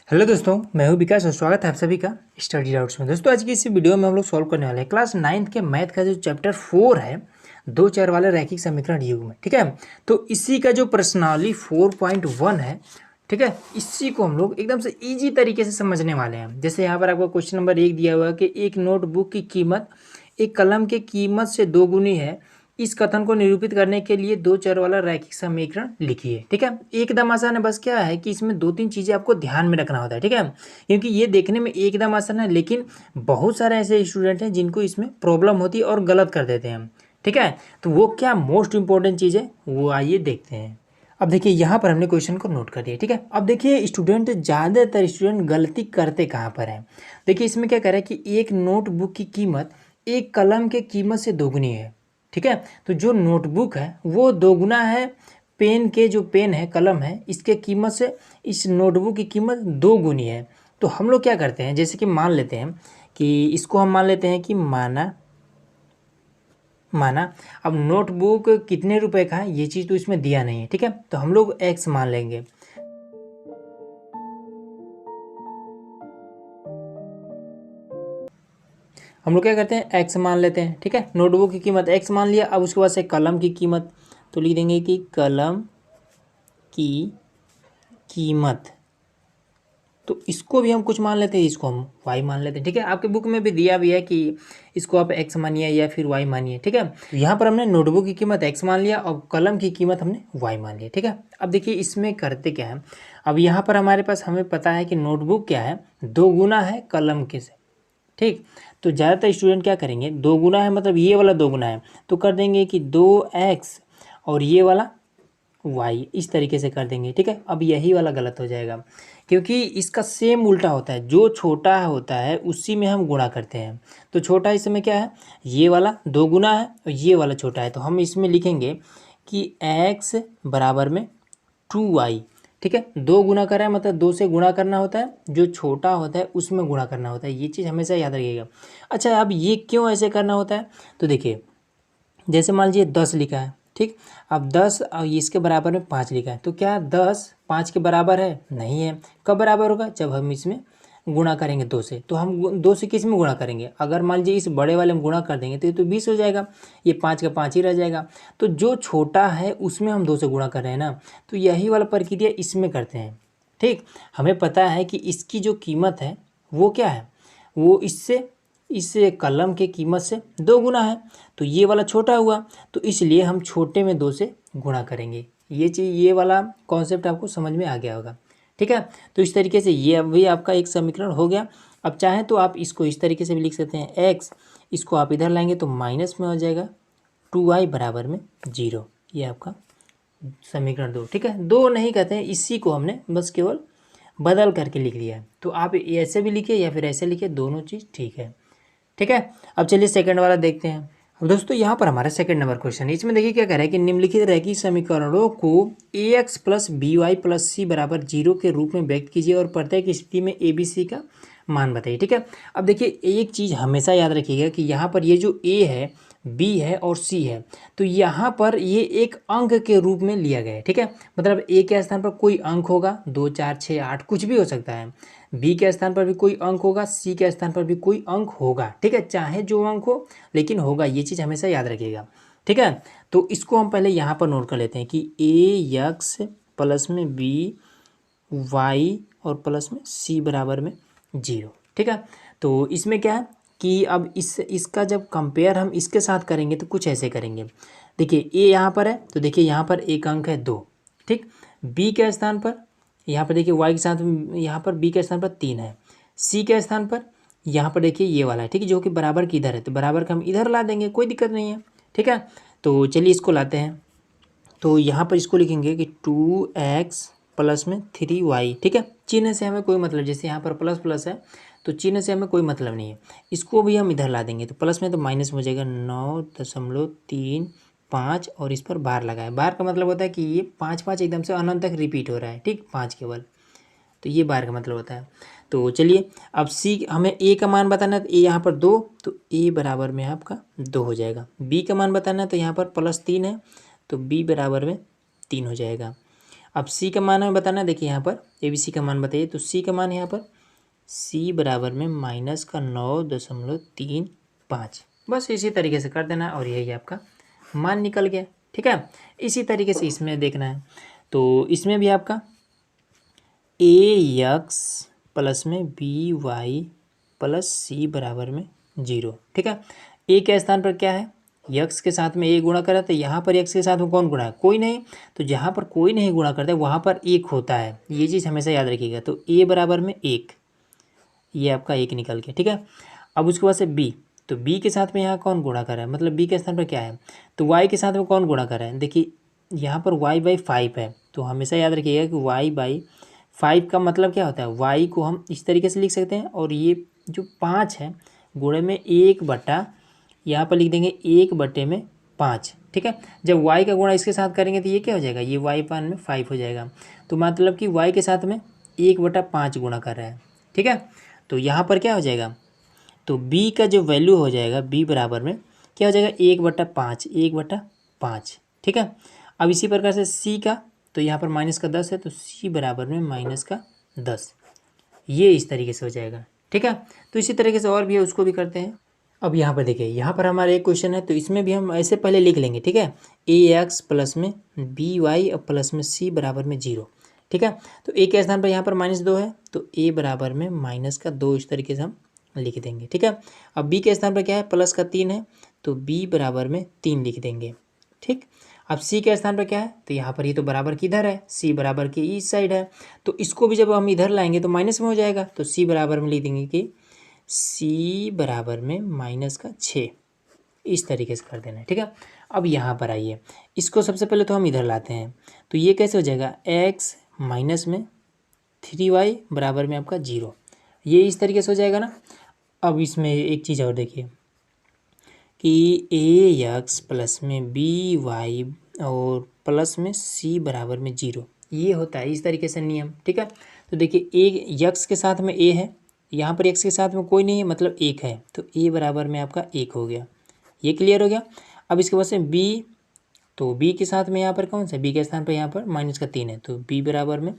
Hello दोस्तों, मैं हूं विकास और स्वागत है आप सभी का स्टडी डाउट्स में। दोस्तों आज की इस वीडियो में हम लोग सॉल्व करने वाले हैं क्लास 9th के मैथ का जो चैप्टर 4 है, दो चर वाले रैखिक समीकरण युग्म में। ठीक है, तो इसी का जो प्रश्नावली 4.1 है, ठीक है, इसी को हम लोग एकदम से इजी तरीके से समझने वाले हैं। जैसे यहाँ पर आपको क्वेश्चन नंबर 1 दिया हुआ है कि एक नोटबुक की कीमत एक कलम की कीमत से दोगुनी है। इस कथन को निरूपित करने के लिए दो चर वाला रैखिक समीकरण लिखिए। ठीक है, एकदम आसान है। बस क्या है कि इसमें दो तीन चीज़ें आपको ध्यान में रखना होता है। ठीक है, क्योंकि ये देखने में एकदम आसान है, लेकिन बहुत सारे ऐसे स्टूडेंट हैं जिनको इसमें प्रॉब्लम होती है और गलत कर देते हैं। ठीक है, तो वो क्या मोस्ट इंपॉर्टेंट चीज़ है वो आइए देखते हैं। अब देखिए यहाँ पर हमने क्वेश्चन को नोट कर दिया। ठीक है, अब देखिए स्टूडेंट, ज़्यादातर स्टूडेंट गलती करते कहाँ पर हैं। देखिए इसमें क्या कह रहा है कि एक नोटबुक की कीमत एक कलम के कीमत से दोगुनी है। ठीक है, तो जो नोटबुक है वो दोगुना है पेन के, जो पेन है, कलम है, इसके कीमत से इस नोटबुक की कीमत दो गुनी है। तो हम लोग क्या करते हैं, जैसे कि मान लेते हैं कि इसको हम मान लेते हैं कि माना माना अब नोटबुक कितने रुपए का है ये चीज़ तो इसमें दिया नहीं है। ठीक है, तो हम लोग एक्स मान लेंगे। हम लोग क्या करते हैं, एक्स मान लेते हैं। ठीक है, नोटबुक की कीमत एक्स मान लिया। अब उसके बाद से कलम की कीमत, तो लिख देंगे कि कलम की कीमत, तो इसको भी हम कुछ मान लेते हैं, इसको हम वाई मान लेते हैं। ठीक है, आपके बुक में भी दिया भी है कि इसको आप एक्स मानिए या फिर वाई मानिए। ठीक है, तो यहाँ पर हमने नोटबुक की कीमत एक्स मान लिया और कलम की कीमत हमने वाई मान लिया। ठीक है, अब देखिए इसमें करते क्या है। अब यहाँ पर हमारे पास हमें पता है कि नोटबुक क्या है, दो गुना है कलम के से। ठीक, तो ज़्यादातर स्टूडेंट क्या करेंगे, दो गुना है मतलब ये वाला दो गुना है तो कर देंगे कि 2x और ये वाला y, इस तरीके से कर देंगे। ठीक है, अब यही वाला गलत हो जाएगा क्योंकि इसका सेम उल्टा होता है। जो छोटा होता है उसी में हम गुणा करते हैं। तो छोटा इस समय क्या है, ये वाला दो गुना है और ये वाला छोटा है, तो हम इसमें लिखेंगे कि x बराबर में 2y। ठीक है, दो गुना कर रहा है मतलब दो से गुणा करना होता है, जो छोटा होता है उसमें गुणा करना होता है। ये चीज़ हमेशा याद रखिएगा। अच्छा, अब ये क्यों ऐसे करना होता है, तो देखिए जैसे मान लीजिए 10 लिखा है। ठीक, अब 10 और इसके बराबर में 5 लिखा है, तो क्या 10 5 के बराबर है, नहीं है। कब बराबर होगा, जब हम इसमें गुणा करेंगे 2 से। तो हम 2 से किस में गुणा करेंगे, अगर मान लीजिए इस बड़े वाले में गुणा कर देंगे तो ये तो 20 हो जाएगा, ये 5 का 5 ही रह जाएगा। तो जो छोटा है उसमें हम 2 से गुणा कर रहे हैं ना, तो यही वाला प्रक्रिया इसमें करते हैं। ठीक, हमें पता है कि इसकी जो कीमत है वो क्या है, वो इससे कलम के कीमत से दो गुना है, तो ये वाला छोटा हुआ, तो इसलिए हम छोटे में 2 से गुणा करेंगे। ये चीज़, ये वाला कॉन्सेप्ट आपको समझ में आ गया होगा। ठीक है, तो इस तरीके से ये अभी आपका एक समीकरण हो गया। अब चाहे तो आप इसको इस तरीके से भी लिख सकते हैं, एक्स, इसको आप इधर लाएंगे तो माइनस में हो जाएगा 2y बराबर में 0। ये आपका समीकरण 2। ठीक है, दो नहीं कहते हैं, इसी को हमने बस केवल बदल करके लिख लिया है। तो आप ऐसे भी लिखिए या फिर ऐसे लिखिए, दोनों चीज़ ठीक है। ठीक है, अब चलिए सेकंड वाला देखते हैं। अब दोस्तों यहाँ पर हमारा सेकंड नंबर क्वेश्चन है। इसमें देखिए क्या कह रहा है कि निम्नलिखित रैखिक समीकरणों को ax plus B Y plus C बराबर 0 के रूप में व्यक्त कीजिए और प्रत्येक स्थिति में ए बी सी का मान बताइए। ठीक है, अब देखिए एक चीज़ हमेशा याद रखिएगा कि यहाँ पर ये जो a है, b है और c है, तो यहाँ पर ये एक अंक के रूप में लिया गया है। ठीक है, मतलब a के स्थान पर कोई अंक होगा, 2 4 6 8 कुछ भी हो सकता है। बी के स्थान पर भी कोई अंक होगा, सी के स्थान पर भी कोई अंक होगा। ठीक है, चाहे जो अंक हो लेकिन होगा, ये चीज़ हमेशा याद रखिएगा। ठीक है, तो इसको हम पहले यहाँ पर नोट कर लेते हैं कि ए एक्स प्लस में बी वाई और प्लस में सी बराबर में 0। ठीक है, तो इसमें क्या है कि अब इसका जब कंपेयर हम इसके साथ करेंगे तो कुछ ऐसे करेंगे। देखिए ए यहाँ पर है तो देखिए यहाँ पर एक अंक है 2। ठीक, बी के स्थान पर यहाँ पर देखिए वाई के साथ, यहाँ पर बी के स्थान पर 3 है। सी के स्थान पर यहाँ पर देखिए ये वाला है। ठीक है, जो कि बराबर की इधर है, तो बराबर का हम इधर ला देंगे, कोई दिक्कत नहीं है। ठीक है, तो चलिए इसको लाते हैं। तो यहाँ पर इसको लिखेंगे कि 2x प्लस में 3y। ठीक है, चिन्ह से हमें कोई मतलब, जैसे यहाँ पर प्लस प्लस है तो चिन्ह से हमें कोई मतलब नहीं है। इसको भी हम इधर ला देंगे तो प्लस में तो माइनस में हो जाएगा 9.35 और इस पर बार लगाए। बार का मतलब होता है कि ये 5 5 एकदम से अनंत तक रिपीट हो रहा है। ठीक, 5 केवल, तो ये बार का मतलब होता है। तो चलिए अब सी, हमें ए का मान बताना है तो ए यहाँ पर 2, तो ए बराबर में आपका 2 हो जाएगा। बी का मान बताना है तो यहाँ पर +3 है तो बी बराबर में 3 हो जाएगा। अब सी का मान हमें बताना है। देखिए यहाँ पर ए बी सी का मान बताइए, तो सी का मान यहाँ पर सी बराबर में -9.35। बस इसी तरीके से कर देना और यही आपका मान निकल गया। ठीक है, इसी तरीके से इसमें देखना है। तो इसमें भी आपका ए एक्स प्लस में बी वाई प्लस सी बराबर में 0। ठीक है, ए के स्थान पर क्या है, यक्स के साथ में ए गुणा करा, तो यहाँ पर यक्स के साथ में कौन गुणा है, कोई नहीं। तो जहाँ पर कोई नहीं गुणा करता है वहाँ पर एक होता है, ये चीज़ हमेशा याद रखिएगा। तो ए बराबर में 1, ये आपका 1 निकल गया। ठीक है, अब उसके बाद से बी, तो बी के साथ में यहाँ कौन गुणा कर रहा है, मतलब बी के स्थान पर क्या है, तो वाई के साथ में कौन गुणा कर रहा है। देखिए यहाँ पर वाई बाई 5 है, तो हमेशा याद रखिएगा कि वाई बाई 5 का मतलब क्या होता है, वाई को हम इस तरीके से लिख सकते हैं, और ये जो 5 है गुणे में 1/, यहाँ पर लिख देंगे 1/5। ठीक है, जब y का गुणा इसके साथ करेंगे तो ये क्या हो जाएगा, ये y पान में 5 हो जाएगा। तो मतलब कि y के साथ में 1/5 गुणा कर रहा है। ठीक है, तो यहाँ पर क्या हो जाएगा, तो b का जो वैल्यू हो जाएगा b बराबर में क्या हो जाएगा, 1/5, 1/5। ठीक है, अब इसी प्रकार से c का, तो यहाँ पर -10 है, तो c बराबर में -10, ये इस तरीके से हो जाएगा। ठीक है, तो इसी तरीके से और भी है, उसको भी करते हैं। अब यहाँ पर देखिए, यहाँ पर हमारा एक क्वेश्चन है, तो इसमें भी हम ऐसे पहले लिख लेंगे। ठीक है, ए एक्स प्लस में बी वाई और प्लस में सी बराबर में 0। ठीक है, तो ए के स्थान पर यहाँ पर -2 है, तो ए बराबर में -2 इस तरीके से हम लिख देंगे। ठीक है, अब बी के स्थान पर क्या है, +3 है, तो बी बराबर में 3 लिख देंगे। ठीक, अब सी के स्थान पर क्या है, तो यहाँ पर ये तो बराबर किधर है, सी बराबर के इस साइड है, तो इसको भी जब हम इधर लाएंगे तो माइनस में हो जाएगा, तो सी बराबर में लिख देंगे कि सी बराबर में -6, इस तरीके से कर देना है। ठीक है, अब यहाँ पर आइए, इसको सबसे पहले तो हम इधर लाते हैं, तो ये कैसे हो जाएगा, x माइनस में 3y बराबर में आपका 0, ये इस तरीके से हो जाएगा ना। अब इसमें एक चीज़ और देखिए कि ए एक्स प्लस में बी वाई और प्लस में सी बराबर में 0, ये होता है इस तरीके से नियम। ठीक है, तो देखिए ए यक्स के साथ में ए है, यहाँ पर एक्स के साथ में कोई नहीं है, मतलब 1 है, तो ए बराबर में आपका 1 हो गया, ये क्लियर हो गया। अब इसके बाद से बी, तो बी के साथ में यहाँ पर कौन सा, बी के स्थान पर यहाँ पर -3 है, तो बी बराबर में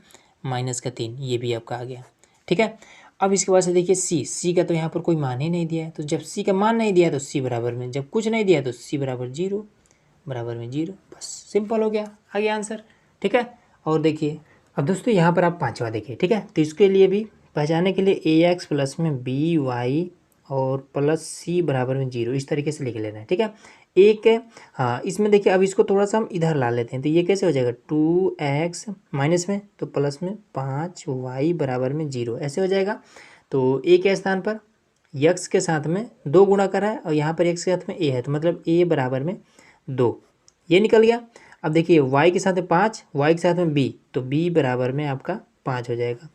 -3, ये भी आपका आ गया। ठीक है, अब इसके बाद से देखिए सी का तो यहाँ पर कोई मान ही नहीं दिया है, तो जब सी का मान नहीं दिया तो सी बराबर में, जब कुछ नहीं दिया तो सी बराबर 0, बराबर में 0, बस सिंपल हो गया, आ गया आंसर। ठीक है, और देखिए अब दोस्तों यहाँ पर आप 5वां देखिए। ठीक है, तो इसके लिए भी पहचानने के लिए ए एक्स प्लस में बी वाई और प्लस सी बराबर में 0, इस तरीके से लिख लेना है। ठीक है, एक है, हाँ इसमें देखिए अब इसको थोड़ा सा हम इधर ला लेते हैं, तो ये कैसे हो जाएगा, 2x माइनस में तो प्लस में 5y बराबर में 0, ऐसे हो जाएगा। तो ए के स्थान पर यक्स के साथ में 2 गुणा करा है, और यहाँ पर एक्स के साथ में ए है, तो मतलब ए बराबर में 2, ये निकल गया। अब देखिए y के साथ में 5, y के साथ में b, तो b बराबर में आपका 5 हो जाएगा,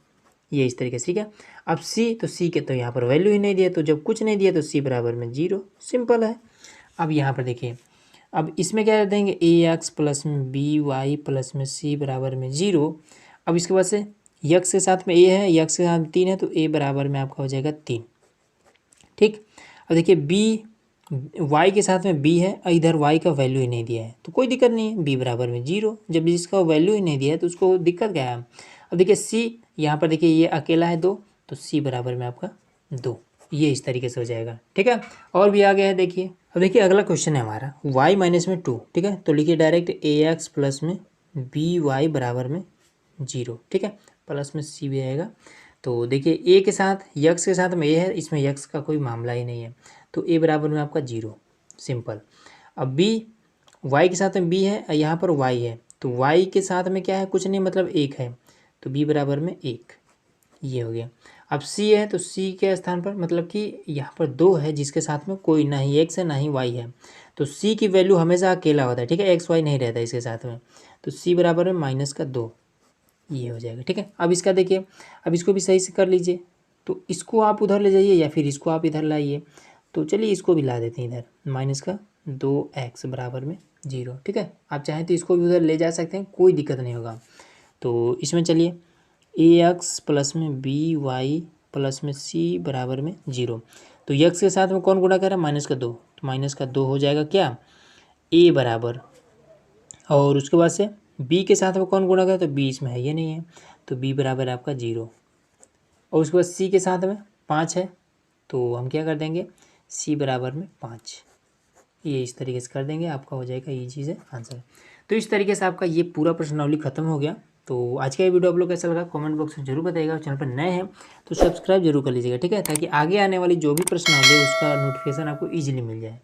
ये इस तरीके से। ठीक है, अब c, तो c के तो यहाँ पर वैल्यू ही नहीं दिया, तो जब कुछ नहीं दिया तो c बराबर में 0, सिंपल है। अब यहाँ पर देखिए, अब इसमें क्या कर देंगे, ए एक्स प्लस में बी वाई प्लस में सी बराबर में 0। अब इसके बाद से यक्स के साथ में ए है, यक्स के साथ में 3 है, तो ए बराबर में आपका हो जाएगा 3। ठीक, अब देखिए बी, वाई के साथ में बी है और इधर वाई का वैल्यू ही नहीं दिया है, तो कोई दिक्कत नहीं है, बी बराबर में 0, जब इसका वैल्यू ही नहीं दिया है तो उसको दिक्कत क्या है। अब देखिए सी, यहाँ पर देखिए ये अकेला है 2, तो सी बराबर में आपका 2, ये इस तरीके से हो जाएगा। ठीक है, और भी आ गया है देखिए। अब देखिए अगला क्वेश्चन है हमारा y माइनस में 2। ठीक है, तो लिखिए डायरेक्ट ए एक्स प्लस में बी वाई बराबर में 0। ठीक है, प्लस में सी भी आएगा। तो देखिए ए के साथ यक्स के साथ में ए है, इसमें यक्स का कोई मामला ही नहीं है, तो ए बराबर में आपका 0, सिंपल। अब बी, वाई के साथ में बी है, यहाँ पर वाई है, तो वाई के साथ में क्या है, कुछ नहीं, मतलब 1 है, तो बी बराबर में 1, ये हो गया। अब सी है, तो सी के स्थान पर मतलब कि यहाँ पर 2 है जिसके साथ में कोई ना ही एक्स है ना ही वाई है, तो सी की वैल्यू हमेशा अकेला होता है। ठीक है, एक्स वाई नहीं रहता इसके साथ में, तो सी बराबर में -2, ये हो जाएगा। ठीक है, अब इसका देखिए, अब इसको भी सही से कर लीजिए, तो इसको आप उधर ले जाइए या फिर इसको आप इधर लाइए, तो चलिए इसको भी ला देते हैं इधर, -2x बराबर में 0। ठीक है, आप चाहें तो इसको भी उधर ले जा सकते हैं, कोई दिक्कत नहीं होगा। तो इसमें चलिए ए एक्स प्लस में बी वाई प्लस में सी बराबर में 0, तो यक्स के साथ में कौन गुणा कर रहा है, -2, तो -2 हो जाएगा क्या, ए बराबर, और उसके बाद से बी के साथ में कौन गुणा करें, तो बी इसमें है, ये नहीं है, तो बी बराबर है आपका 0। और उसके बाद सी के साथ में 5 है, तो हम क्या कर देंगे, सी बराबर में 5। ये इस तरीके से कर देंगे, आपका हो जाएगा ये चीज़ है आंसर। तो इस तरीके से आपका ये पूरा प्रश्नावली खत्म हो गया। तो आज का ये वीडियो आप लोग कैसा लगा कमेंट बॉक्स में जरूर बताइएगा। चैनल पर नए हैं तो सब्सक्राइब जरूर कर लीजिएगा, ठीक है, ताकि आगे आने वाली जो भी प्रश्नावली है उसका नोटिफिकेशन आपको ईजिली मिल जाए।